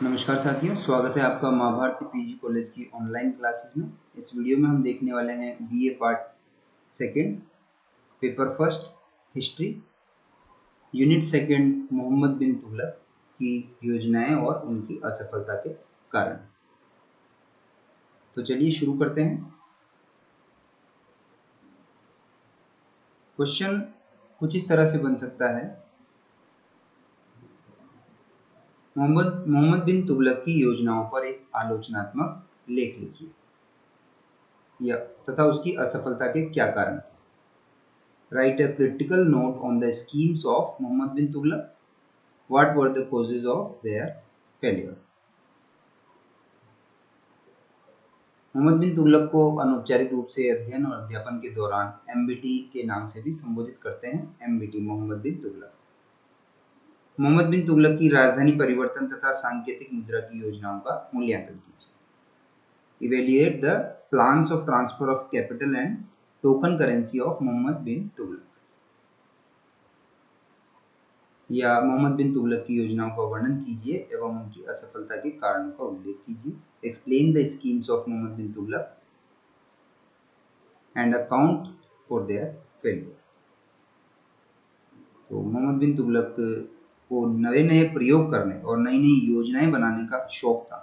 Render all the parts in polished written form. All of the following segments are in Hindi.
नमस्कार साथियों, स्वागत है आपका माँ भारती पीजी कॉलेज की ऑनलाइन क्लासेस में। इस वीडियो में हम देखने वाले हैं BA part second, paper first, history, unit second, Mohammad bin Tughlaq की योजनाएं और उनकी असफलता के कारण। तो चलिए शुरू करते हैं। क्वेश्चन कुछ इस तरह से बन सकता है, मोहम्मद बिन तुगलक की योजनाओं पर एक आलोचनात्मक लेख लिखिए या तथा उसकी असफलता के क्या कारण थे। Write a critical note on the schemes of Muhammad bin Tughlaq. What were the causes of their failure? Mohammad bin Tughlaq को अनौपचारिक रूप से अध्ययन और अध्यापन के दौरान एमबीटी के नाम से भी संबोधित करते हैं। एमबीटी मोहम्मद बिन तुगलक। मोहम्मद बिन तुगलक की राजधानी परिवर्तन तथा सांकेतिक मुद्रा की योजनाओं का मूल्यांकन कीजिए। Evaluate the plans of transfer of capital and token currency of Muhammad bin Tughlaq. या मोहम्मद बिन तुगलक की योजनाओं का वर्णन कीजिए एवं उनकी असफलता के कारणों का उल्लेख कीजिए। Explain the schemes of Mohammad bin Tughlaq and account for their failure. तो मोहम्मद बिन तुगलक को नए नए प्रयोग करने और नई नई योजनाएं बनाने का शौक था।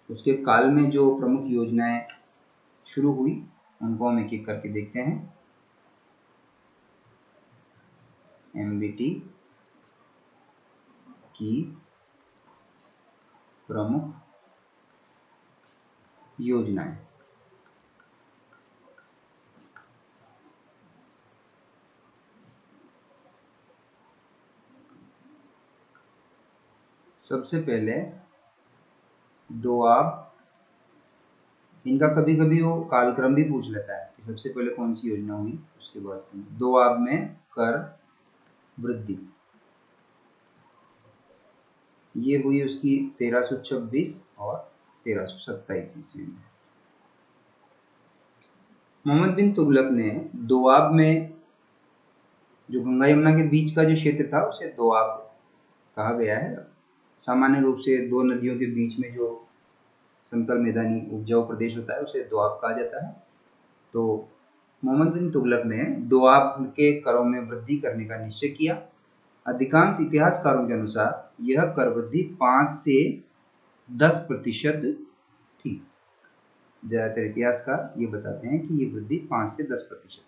उसके काल में जो प्रमुख योजनाएं शुरू हुई उनको हम एक एक करके देखते हैं। एमबीटी की प्रमुख योजनाएं। सबसे पहले दोआब, इनका कभी कभी वो कालक्रम भी पूछ लेता है कि सबसे पहले कौन सी योजना हुई, उसके बाद दोआब में कर वृद्धि, ये हुई उसकी 1326 और 1327 ईस्वी में। मोहम्मद बिन तुगलक ने दोआब में, जो गंगा यमुना के बीच का जो क्षेत्र था उसे दोआब कहा गया है। सामान्य रूप से दो नदियों के बीच में जो समतल मैदानी उपजाऊ प्रदेश होता है उसे दोआब कहा जाता है। तो मोहम्मद बिन तुगलक ने दोआब के करों में वृद्धि करने का निश्चय किया। अधिकांश इतिहासकारों के अनुसार यह कर वृद्धि 5 से 10% थी। ज्यादातर इतिहासकार ये बताते हैं कि ये वृद्धि 5 से 10% थी।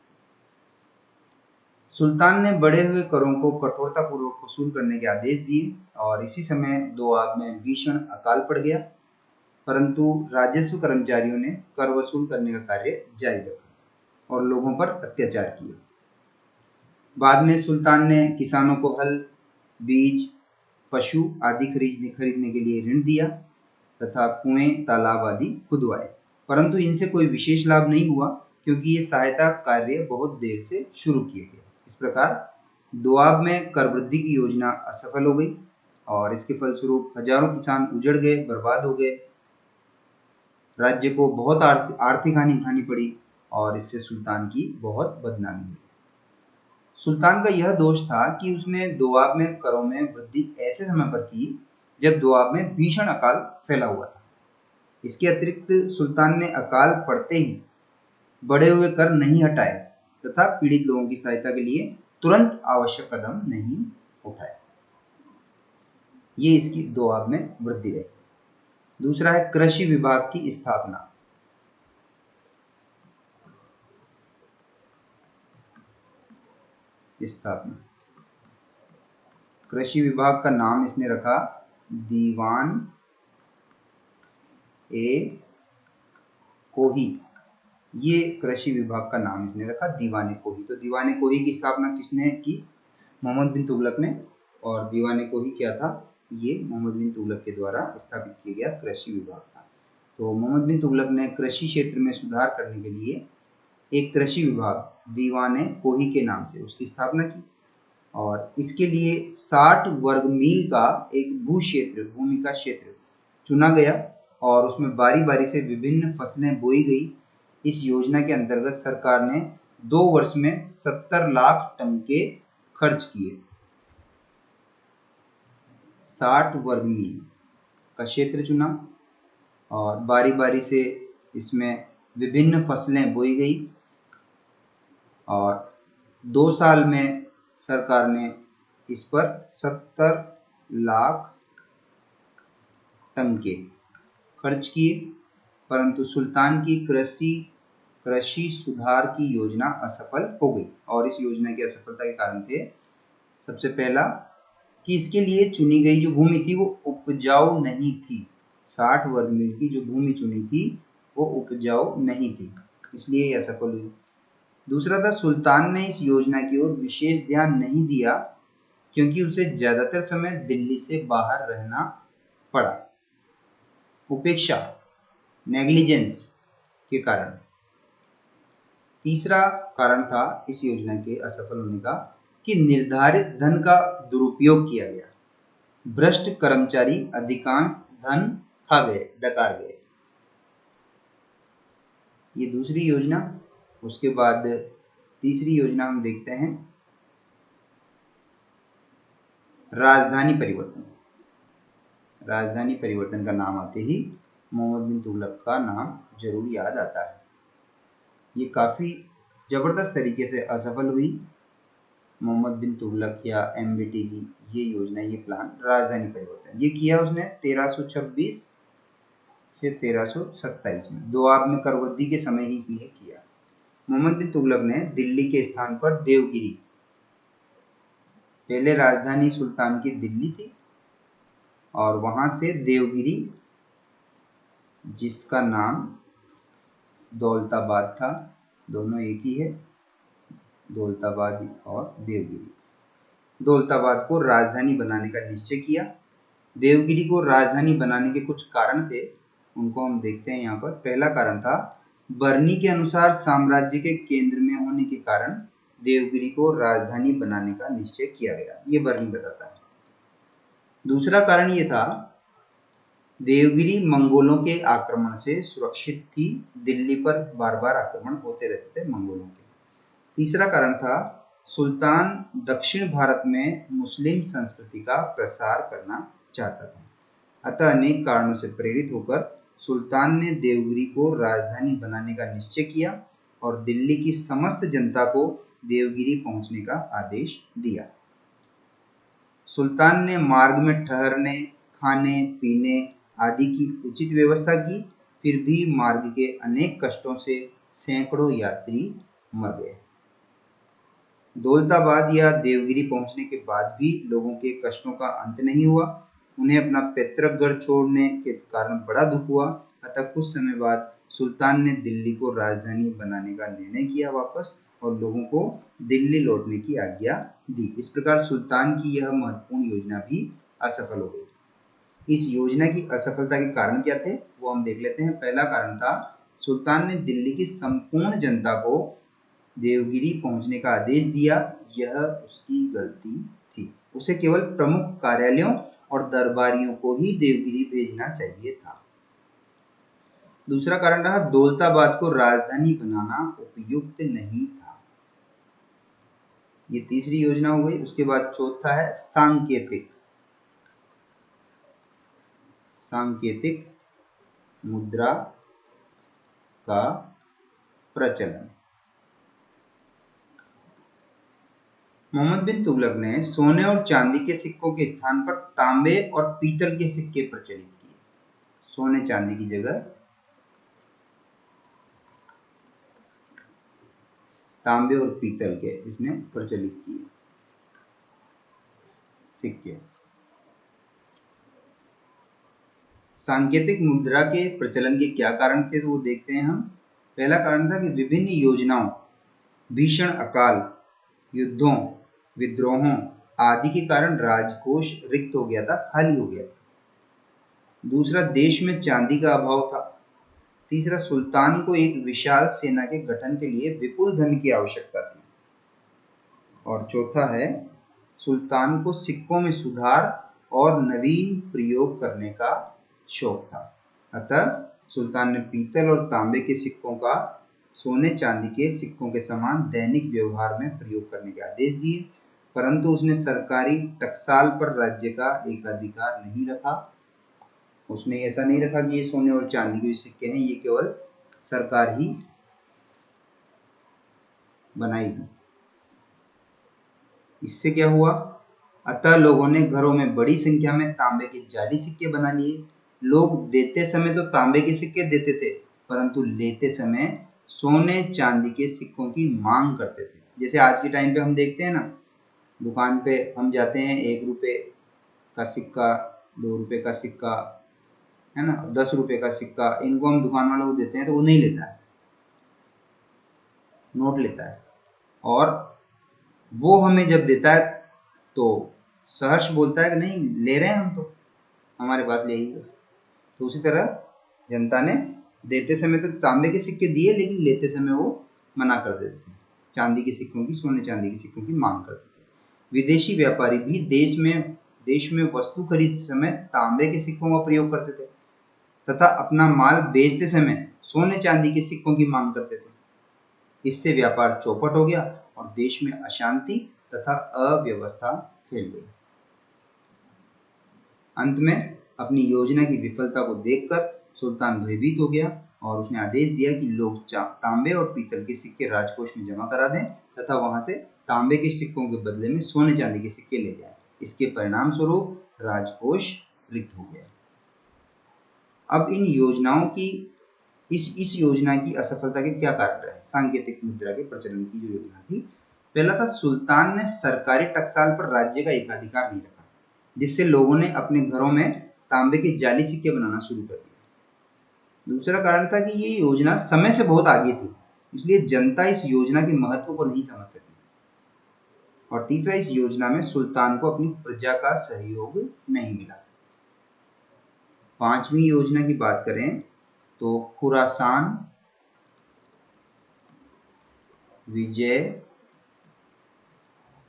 सुल्तान ने बढ़े हुए करों को कठोरतापूर्वक वसूल करने के आदेश दिए और इसी समय दोआब में भीषण अकाल पड़ गया, परंतु राजस्व कर्मचारियों ने कर वसूल करने का कार्य जारी रखा और लोगों पर अत्याचार किया। बाद में सुल्तान ने किसानों को हल, बीज, पशु आदि खरीदने के लिए ऋण दिया तथा कुएं, तालाब आदि खुदवाए, परंतु इनसे कोई विशेष लाभ नहीं हुआ क्योंकि ये सहायता कार्य बहुत देर से शुरू किए गए। इस प्रकार दोआब में कर वृद्धि की योजना असफल हो गई और इसके फलस्वरूप हजारों किसान उजड़ गए, बर्बाद हो गए। राज्य को बहुत आर्थिक हानि उठानी पड़ी और इससे सुल्तान की बहुत बदनामी हुई। सुल्तान का यह दोष था कि उसने दोआब में करों में वृद्धि ऐसे समय पर की जब दोआब में भीषण अकाल फैला हुआ था। इसके अतिरिक्त सुल्तान ने अकाल पड़ते ही बढ़े हुए कर नहीं हटाए तथा पीड़ित लोगों की सहायता के लिए तुरंत आवश्यक कदम नहीं उठाए। ये इसकी दोआब में वृद्धि रही। दूसरा है कृषि विभाग की स्थापना। कृषि विभाग का नाम इसने रखा दीवान ए कोही। ये कृषि विभाग का नाम इसने रखा दीवान ए कोही। तो दीवान ए कोही की स्थापना किसने की? मोहम्मद बिन तुगलक ने। और दीवान ए कोही क्या था? ये मोहम्मद बिन तुगलक के द्वारा स्थापित किया गया कृषि विभाग था। तो मोहम्मद बिन तुगलक ने कृषि क्षेत्र में सुधार करने के लिए एक कृषि विभाग दीवान ए कोही के नाम से उसकी स्थापना की और इसके लिए 60 वर्ग मील का एक भूमि का क्षेत्र चुना गया और उसमें बारी बारी से विभिन्न फसलें बोई गई। इस योजना के अंतर्गत सरकार ने 2 वर्ष में 70 लाख टन के खर्च किए। 60 वर्ग मील का क्षेत्र चुना और बारी बारी से इसमें विभिन्न फसलें बोई गई और 2 साल में सरकार ने इस पर 70 लाख टन के खर्च किए, परंतु सुल्तान की कृषि सुधार की योजना असफल हो गई। और इस योजना की असफलता के कारण थे, सबसे पहला कि इसके लिए चुनी गई जो भूमि थी वो उपजाऊ नहीं थी। 60 वर्ग मील की जो भूमि चुनी थी वो उपजाऊ नहीं थी, इसलिए ये असफल हुई। दूसरा था, सुल्तान ने इस योजना की ओर विशेष ध्यान नहीं दिया क्योंकि उसे ज्यादातर समय दिल्ली से बाहर रहना पड़ा। उपेक्षा, नेग्लिजेंस के कारण। तीसरा कारण था इस योजना के असफल होने का कि निर्धारित धन का दुरुपयोग किया गया। भ्रष्ट कर्मचारी अधिकांश धन खा गए, डकार गए। ये दूसरी योजना। उसके बाद तीसरी योजना हम देखते हैं, राजधानी परिवर्तन। राजधानी परिवर्तन का नाम आते ही मोहम्मद बिन तुगलक का नाम जरूर याद आता है। ये काफ़ी ज़बरदस्त तरीके से असफल हुई मोहम्मद बिन तुगलक या एमबीटी की ये योजना, ये प्लान राजधानी परिवर्तन। ये किया उसने 1326 से 1327 में, दोआब में करवृद्धि के समय ही इसने किया। मोहम्मद बिन तुगलक ने दिल्ली के स्थान पर देवगिरी, पहले राजधानी सुल्तान की दिल्ली थी और वहां से देवगिरी, जिसका नाम दौलताबाद था, दोनों एक ही है, दौलताबाद और देवगिरी, दौलताबाद को राजधानी बनाने का निश्चय किया। देवगिरी को राजधानी बनाने के कुछ कारण थे, उनको हम देखते हैं यहाँ पर। पहला कारण था, बरनी के अनुसार साम्राज्य के केंद्र में होने के कारण देवगिरी को राजधानी बनाने का निश्चय किया गया, ये बरनी बताता है। दूसरा कारण ये था, देवगिरी मंगोलों के आक्रमण से सुरक्षित थी, दिल्ली पर बार बार आक्रमण होते रहते थे मंगोलों के। तीसरा कारण था, सुल्तान दक्षिण भारत में मुस्लिम संस्कृति का प्रसार करना चाहता था। अतः अनेक कारणों से प्रेरित होकर सुल्तान ने देवगिरी को राजधानी बनाने का निश्चय किया और दिल्ली की समस्त जनता को देवगिरी पहुंचने का आदेश दिया। सुल्तान ने मार्ग में ठहरने, खाने पीने आदि की उचित व्यवस्था की, फिर भी मार्ग के अनेक कष्टों से सैकड़ों यात्री मर गए। दौलताबाद या देवगिरी पहुंचने के बाद भी लोगों के कष्टों का अंत नहीं हुआ। उन्हें अपना पैतृक घर छोड़ने के कारण बड़ा दुख हुआ। अतः कुछ समय बाद सुल्तान ने दिल्ली को राजधानी बनाने का निर्णय किया वापस, और लोगों को दिल्ली लौटने की आज्ञा दी। इस प्रकार सुल्तान की यह महत्वपूर्ण योजना भी असफल हो गई। इस योजना की असफलता के कारण क्या थे वो हम देख लेते हैं। पहला कारण था, सुल्तान ने दिल्ली की संपूर्ण जनता को देवगिरी पहुंचने का आदेश दिया, यह उसकी गलती थी। उसे केवल प्रमुख कार्यालयों और दरबारियों को ही देवगिरी भेजना चाहिए था। दूसरा कारण रहा, दौलताबाद को राजधानी बनाना उपयुक्त नहीं था। ये तीसरी योजना हो गई। उसके बाद चौथा है सांकेतिक मुद्रा का प्रचलन। मोहम्मद बिन तुगलक ने सोने और चांदी के सिक्कों के स्थान पर तांबे और पीतल के सिक्के प्रचलित किए। सोने चांदी की जगह तांबे और पीतल के इसने प्रचलित किए सिक्के। सांकेतिक मुद्रा के प्रचलन के क्या कारण थे तो वो देखते हैं हम। पहला कारण था कि विभिन्न योजनाओं, भीषण अकाल, युद्धों, विद्रोहों आदि के कारण राजकोष रिक्त हो गया था, खाली हो गया था। दूसरा, देश में चांदी का अभाव था। तीसरा, सुल्तान को एक विशाल सेना के गठन के लिए विपुल धन की आवश्यकता थी। और चौथा है, सुल्तान को सिक्कों में सुधार और नवीन प्रयोग करने का शौक था। अतः सुल्तान ने पीतल और तांबे के सिक्कों का सोने चांदी के सिक्कों के समान दैनिक व्यवहार में प्रयोग करने के आदेश दिए, परंतु उसने सरकारी टकसाल पर राज्य का एकाधिकार नहीं रखा उसने ऐसा नहीं रखा कि ये सोने और चांदी के सिक्के हैं, ये केवल सरकार ही बनाएगी। इससे क्या हुआ? अतः लोगों ने घरों में बड़ी संख्या में तांबे के जाली सिक्के बना लिए। लोग देते समय तो तांबे के सिक्के देते थे, परंतु लेते समय सोने चांदी के सिक्कों की मांग करते थे। जैसे आज के टाइम पे हम देखते हैं ना, दुकान पे हम जाते हैं, 1 रुपए का सिक्का, 2 रुपए का सिक्का, है ना, 10 रुपए का सिक्का, इनको हम दुकान वालों को देते हैं तो वो नहीं लेता है, नोट लेता है। और वो हमें जब देता है तो सहर्ष बोलता है कि नहीं ले रहे हैं हम तो, हमारे पास ले ही है। तो उसी तरह जनता ने देते समय तो तांबे के सिक्के दिए, लेकिन लेते समय वो मना कर देते थे, चांदी के सिक्कों की, सोने चांदी के सिक्कों की मांग करते थे। विदेशी व्यापारी भी देश में वस्तु खरीदते समय तांबे के सिक्कों का प्रयोग करते थे तथा अपना माल बेचते समय सोने चांदी के सिक्कों की मांग करते थे। इससे व्यापार चौपट हो गया और देश में अशांति तथा अव्यवस्था फैल गई। अंत में अपनी योजना की विफलता को देखकर सुल्तान भयभीत हो गया और उसने आदेश दिया कि लोग तांबे और पीतल के सिक्के राजकोष में जमा करा दें तथा वहां से तांबे के सिक्कों के बदले में सोने चांदी के सिक्के ले जाएं। इसके परिणाम स्वरूप राजकोष रिक्त हो गया। अब इन योजनाओं की इस योजना की असफलता के क्या कारण रहे? सांकेतिक मुद्रा के प्रचलन की जो योजना थी, पहला था सुल्तान ने सरकारी टकसाल पर राज्य का एकाधिकार नहीं रखा, जिससे लोगों ने अपने घरों में तांबे के जाली सिक्के बनाना शुरू कर दिया। दूसरा कारण था कि ये योजना समय से बहुत आगे थी, इसलिए जनता इस योजना के महत्व को नहीं समझ सकी। और तीसरा, इस योजना में सुल्तान को अपनी प्रजा का सहयोग नहीं मिला। पांचवी योजना की बात करें तो खुरासान विजय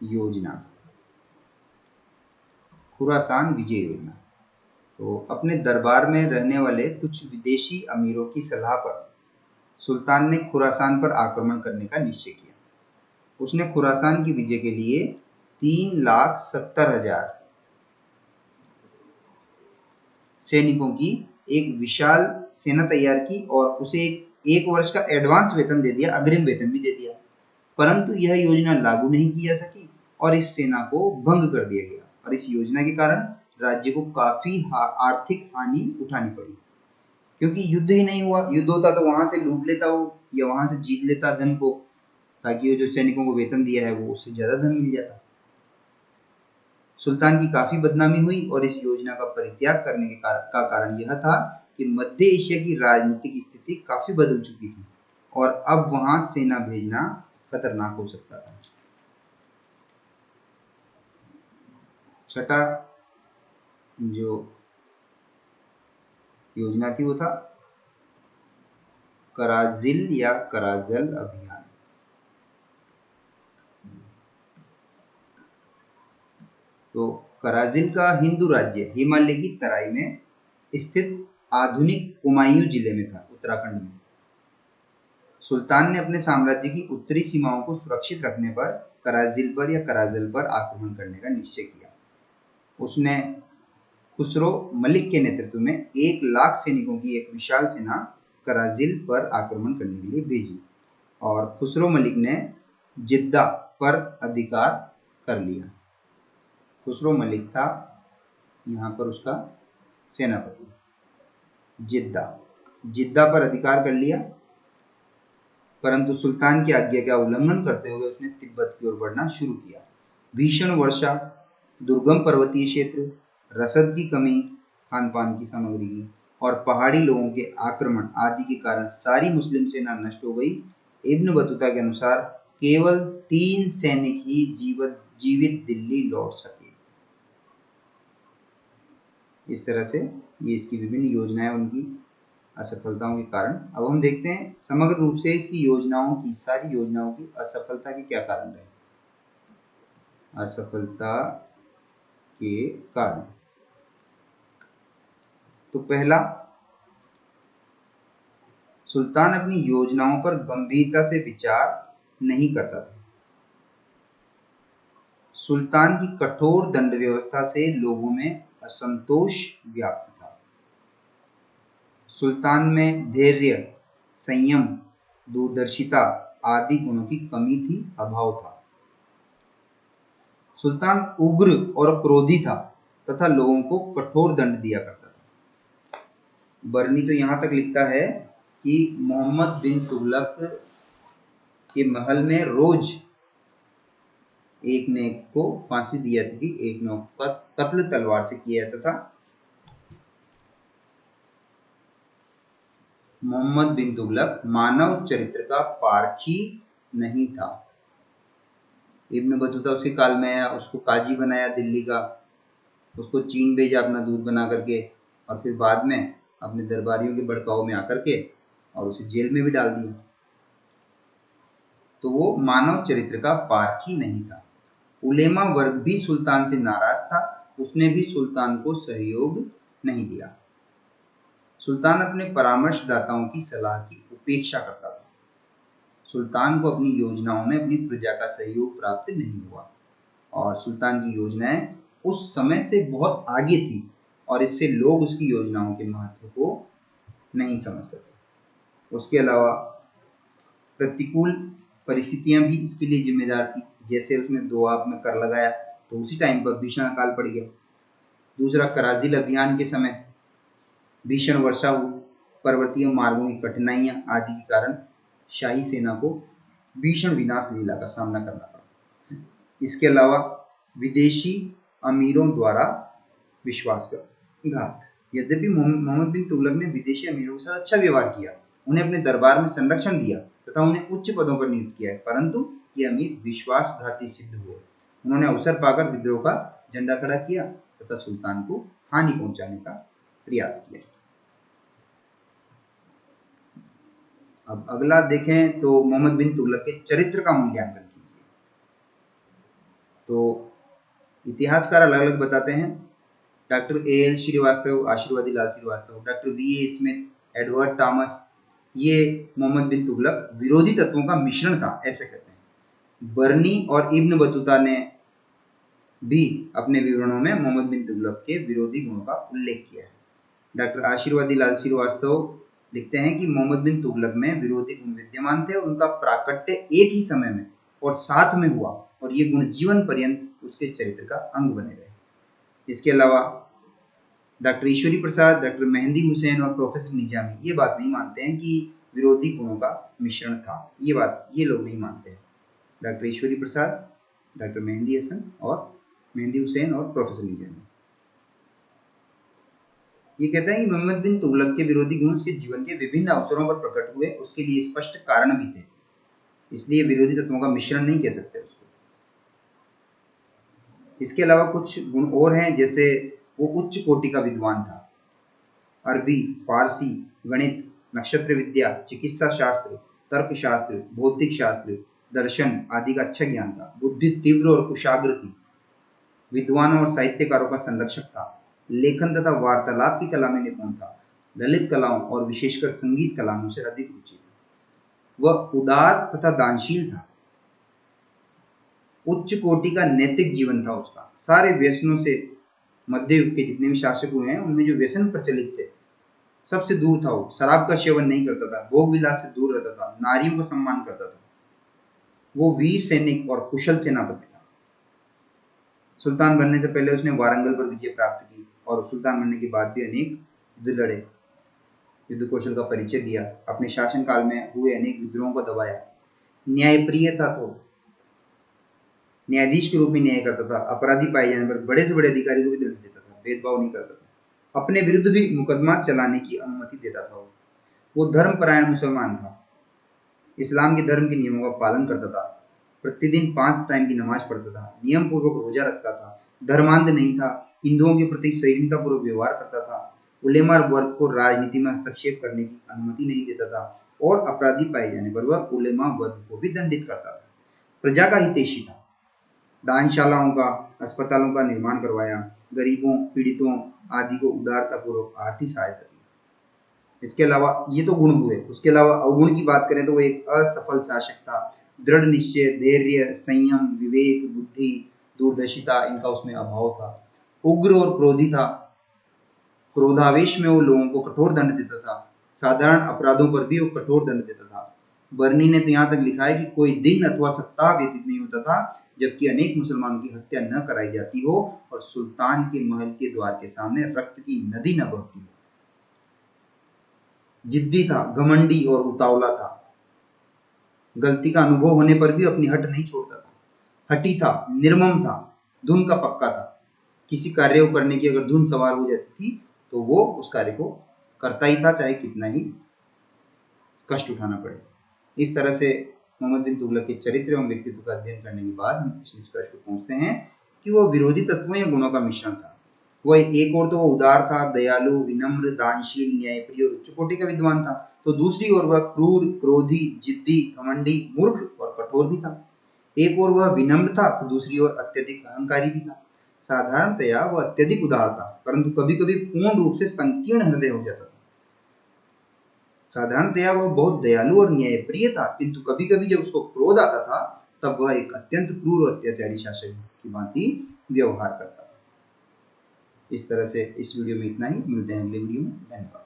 योजना। खुरासान विजय योजना तो अपने दरबार में रहने वाले कुछ विदेशी अमीरों की सलाह पर सुल्तान ने खुरासान पर आक्रमण करने का निश्चय किया। उसने खुरासान की विजय के लिए 3,70,000 सैनिकों की एक विशाल सेना तैयार की और उसे एक वर्ष का एडवांस वेतन दे दिया, अग्रिम वेतन भी दे दिया। परंतु यह योजना लागू नहीं की जा सकी और इस सेना को भंग कर दिया गया और इस योजना के कारण राज्य को काफी आर्थिक हानि उठानी पड़ी, क्योंकि युद्ध ही नहीं हुआ। युद्ध होता तो वहां से लूट लेता वो, या वहां से जीत लेता धन को, ताकि वो जो सैनिकों को वेतन दिया है वो उससे ज्यादा धन मिल जाता। सुल्तान की काफी बदनामी हुई और इस योजना का परित्याग करने का कारण यह था कि मध्य एशिया की राजनीतिक स्थिति काफी बदल चुकी थी और अब वहां सेना भेजना खतरनाक हो सकता था। छठा जो योजना थी वो था कराजिल या कराजल अभियान। तो कराजिल का हिंदू राज्य हिमालय की तराई में स्थित आधुनिक कुमायूं जिले में था, उत्तराखंड में। सुल्तान ने अपने साम्राज्य की उत्तरी सीमाओं को सुरक्षित रखने पर कराजिल पर या कराजल पर आक्रमण करने का निश्चय किया। उसने खुसरो मलिक के नेतृत्व में 1,00,000 सैनिकों की एक विशाल सेना कराजिल पर आक्रमण करने के लिए भेजी और खुसरो मलिक ने जिद्दा पर अधिकार कर लिया। खुसरो मलिक था यहाँ पर उसका सेनापति। जिद्दा पर अधिकार कर लिया, परंतु सुल्तान की आज्ञा का उल्लंघन करते हुए उसने तिब्बत की ओर बढ़ना शुरू किया। भीषण वर्षा, दुर्गम पर्वतीय क्षेत्र, रसद की कमी, खान पान की सामग्री की और पहाड़ी लोगों के आक्रमण आदि के कारण सारी मुस्लिम सेना नष्ट हो गई। इब्न बतूता के अनुसार केवल 3 सैनिक ही जीवित दिल्ली लौट सके। इस तरह से ये इसकी विभिन्न योजनाएं, उनकी असफलताओं के कारण। अब हम देखते हैं समग्र रूप से इसकी सारी योजनाओं की असफलता के क्या कारण रहे। असफलता के कारण तो पहला, सुल्तान अपनी योजनाओं पर गंभीरता से विचार नहीं करता था। सुल्तान की कठोर दंड व्यवस्था से लोगों में असंतोष व्याप्त था। सुल्तान में धैर्य, संयम, दूरदर्शिता आदि गुणों की कमी थी, अभाव था। सुल्तान उग्र और क्रोधी था तथा लोगों को कठोर दंड दिया करता था। बर्नी तो यहाँ तक लिखता है कि मोहम्मद बिन तुगलक के महल में रोज एक ने को फांसी दी जाती थी, एक ने कत्ल तलवार से किया जाता था। मोहम्मद बिन तुगलक मानव चरित्र का पारखी नहीं था। इब्न बतूता उसके काल में आया, उसको काजी बनाया दिल्ली का, उसको चीन भेजा अपना दूध बना करके, और फिर बाद में अपने दरबारियों के भड़काऊ में आकर के और उसे जेल में भी डाल दिया। तो वो मानव चरित्र का पारखी नहीं था। उलेमा वर्ग भी सुल्तान से नाराज था, उसने भी सुल्तान को सहयोग नहीं दिया। सुल्तान अपने परामर्शदाताओं की सलाह की उपेक्षा करता था। सुल्तान को अपनी योजनाओं में अपनी प्रजा का सहयोग प्राप्त नहीं हुआ, और सुल्तान की योजनाएं उस समय से बहुत आगे थी, और इससे लोग उसकी योजनाओं के महत्व को नहीं समझ सके। उसके अलावा प्रतिकूल परिस्थितियां भी इसके लिए जिम्मेदार थी। जैसे उसने दोआब में कर लगाया तो उसी टाइम पर भीषण अकाल पड़ गया। दूसरा, कराजिल अभियान के समय भीषण वर्षा हुई, पर्वतीय मार्गों की कठिनाइयां आदि के कारण शाही सेना को भीषण विनाश लीला का सामना करना पड़ा। इसके अलावा विदेशी अमीरों द्वारा विश्वासघात। यद्यपि मोहम्मद बिन तुगलक ने विदेशी अमीरों के साथ अच्छा व्यवहार किया, उन्हें अपने दरबार में संरक्षण दिया तथा उन्हें उच्च पदों पर नियुक्त किया है, परंतु ये अमीर विश्वासघाती सिद्ध हुए। उन्होंने अवसर पाकर विद्रोह का झंडा खड़ा किया तथा सुल्तान को हानि पहुंचाने का प्रयास किया। अब अगला देखें तो मोहम्मद बिन तुगलक के चरित्र का मूल्यांकन कीजिए। तो इतिहासकार अलग अलग बताते हैं। Doctor A.L. Srivastava, Ashirvadi Lal Srivastava, doctor V.A. Smith, Edward Thomas, ये मोहम्मद बिन तुगलक विरोधी तत्वों का मिश्रण था ऐसे कहते हैं। बर्नी और इब्न बतूता ने भी अपने विवरणों में मोहम्मद बिन तुगलक के विरोधी गुणों का उल्लेख किया है। डॉक्टर आशीर्वादी लाल श्रीवास्तव लिखते हैं कि मोहम्मद बिन तुगलक में विरोधी गुण विद्यमान थे, उनका प्राकट्य एक ही समय में और साथ में हुआ, और ये गुण जीवन पर्यंत उसके चरित्र का अंग बने रहे। इसके अलावा डॉक्टर ईश्वरी प्रसाद, डॉक्टर मेहंदी हुसैन और प्रोफेसर निजामी ये बात नहीं मानते हैं कि विरोधी गुणों का मिश्रण था। ये बात ये लोग नहीं मानते हैं। डॉक्टर ईश्वरी प्रसाद, डॉक्टर मेहंदी हुसैन और प्रोफेसर निजामी ये कहते हैं कि मोहम्मद बिन तुगलक के विरोधी गुण उसके जीवन के विभिन्न अवसरों पर प्रकट हुए, उसके लिए स्पष्ट कारण भी थे, इसलिए विरोधी तत्वों का मिश्रण नहीं कह सकते उसको। इसके अलावा कुछ गुण और हैं, जैसे वो उच्च कोटि का विद्वान था। अरबी, फारसी, गणित, नक्षत्र विद्या, चिकित्सा शास्त्र, तर्कशास्त्र, भौतिक शास्त्र, दर्शन आदि का अच्छा ज्ञान था। बुद्धि तीव्र और कुशाग्र थी। विद्वानों और साहित्यकारों का संरक्षक था। लेखन तथा वार्तालाप की कला में निपुण था। ललित कलाओं और विशेषकर संगीत कला में उसे अधिक रुचि थी। वह उदार तथा दानशील था। उच्च कोटि का नैतिक जीवन था उसका। सारे व्यसनों से, मध्य युग के जितने भी शासक हुए हैं उनमें जो व्यसन प्रचलित थे सबसे दूर था वो। शराब का सेवन नहीं करता था, भोग विलास से दूर रहता था, नारियों का सम्मान करता था। वो वीर सैनिक और कुशल सेनापति था। सुल्तान बनने से पहले उसने वारंगल पर विजय प्राप्त की, और सुल्तान बनने के बाद भी अनेक युद्ध लड़े, युद्ध कौशल का परिचय दिया, अपने शासनकाल में हुए अनेक विद्रोहों को दबाया। न्यायप्रिय था, तो न्यायाधीश के रूप में न्याय करता था। अपराधी पाए जाने पर बड़े से बड़े अधिकारी को भी दंड देता था, भेदभाव नहीं करता था। अपने विरुद्ध भी मुकदमा चलाने की अनुमति देता था। वो धर्मपरायण मुसलमान था। इस्लाम के धर्म के नियमों का पालन करता था। प्रतिदिन 5 टाइम की नमाज पढ़ता था। नियम पूर्वक रोजा रखता था। धर्मांध नहीं था। हिंदुओं के प्रति सहिष्णुता पूर्वक व्यवहार करता था। उलेमा वर्ग को राजनीति में हस्तक्षेप करने की अनुमति नहीं देता था, और अपराधी पाए जाने पर वह उलेमा वर्ग को भी दंडित करता था। प्रजा का हितैषी था। दानशालाओं का, अस्पतालों का निर्माण करवाया। गरीबों, पीड़ितों आदि को उदारता पूर्वक आर्थिक सहायता दी। इसके अलावा ये तो गुण हुए। उसके अलावा अवगुण की बात करें तो वो एक असफल शासक था। दृढ़ निश्चय, धैर्य, संयम, विवेक, बुद्धि, दूरदर्शिता इनका उसमें अभाव था। उग्र और क्रोधी था। क्रोधावेश में वो लोगों को कठोर दंड देता था, साधारण अपराधों पर भी वो कठोर दंड देता था। बर्नी ने तो यहाँ तक लिखा है कि कोई दिन अथवा सप्ताह व्यतीत नहीं होता था जबकि अनेक मुसलमानों की हत्या न कराई जाती हो और सुल्तान के महल के द्वार के सामने रक्त की नदी न बहती हो। जिद्दी था, घमंडी और उतावला था। गलती का अनुभव होने पर भी अपनी हट नहीं छोड़ता था। हठी था, निर्मम था, धुन का पक्का था। किसी कार्य को करने की अगर धुन सवार हो जाती थी तो वो उस कार्य को करता ही था, चाहे कितना ही कष्ट उठाना पड़े। इस तरह से मोहम्मद बिन तुगलक के चरित्र एवं व्यक्तित्व का अध्ययन करने के बाद हम इस निष्कर्ष पर पहुंचते हैं कि वह विरोधी तत्वों या गुणों का मिश्रण था। वह एक ओर तो वह उदार था, दयालु, विनम्र, दानशील, न्यायप्रिय और उच्च कोटि का विद्वान था, तो दूसरी ओर वह क्रूर, क्रोधी, जिद्दी, घमंडी, मूर्ख और कठोर भी था। एक ओर वह विनम्र था तो दूसरी ओर अत्यधिक अहंकारी भी था। साधारणतया वह अत्यधिक उदार था, परंतु कभी कभी पूर्ण रूप से संकीर्ण हृदय हो जाता था। साधारणतया वह बहुत दयालु और न्यायप्रिय था, किंतु कभी कभी जब उसको क्रोध आता था तब वह एक अत्यंत क्रूर और अत्याचारी शासक की भांति व्यवहार करता था। इस तरह से इस वीडियो में इतना ही। मिलते हैं अगले वीडियो में। धन्यवाद।